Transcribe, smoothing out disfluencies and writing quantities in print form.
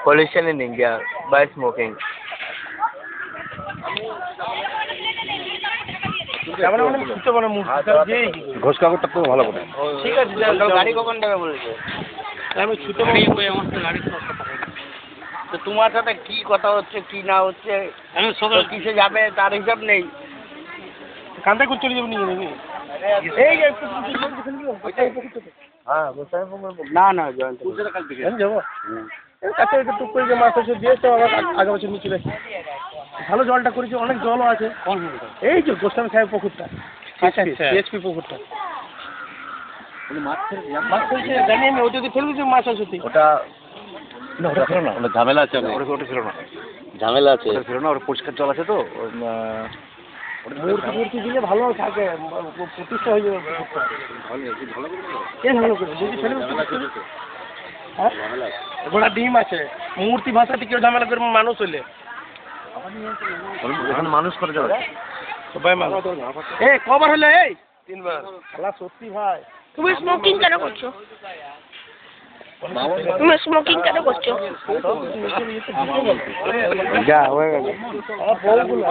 Pollution in India by smoking. Ghosh কাগজটা তো ভালো করে। ঠিক আছে, গাড়ি কখন দেবে বলেছে? আমি ছুটে গাড়ি তো তোমার সাথে কি কথা হচ্ছে কি না হচ্ছে, আমি সকাল কিসে যাবে তার হিসাব নেই। কান্দা করে চলে যাবো নিয়ে যাবি এই যে হ্যাঁ না না জয়ন্ত যাবো কাছে টুক করে যে মাছ আছে দিয়েছে আবার আগে বছর নিচে রেখে ভালো জলটা করেছে, অনেক জলও আছে। এই যে গোস্বামী সাহেব পুকুরটা, পিএসপি পুকুরটা মাছ ফেলছে জানি আমি, ওই যদি ফেলে দিচ্ছে মাছ আছে ওটা না, ওটা ছিল না, ওটা ঝামেলা আছে। ওটা ছিল না, ঝামেলা আছে, ওটা ছিল না। ওটা পরিষ্কার জল আছে তো মূর্তি দিলে ভালো থাকে, প্রতিষ্ঠা হয়ে যাবে পুকুরটা। কে ভালো করে যদি ফেলে হ্যাঁ ঘোড়া ডিম আছে, মূর্তি ভাষাতে কেউ ঝামেলা করে মানুষ হইলে এখন মানুষ করে যাবে সবাই মানুষ। এই কবার হলো? এই 3 বার। শালা সত্যি ভাই, তুমি স্মোকিং কেন করছো? তুমি স্মোকিং কেন করছো? যা হয়ে গেল। আমার বউগুলো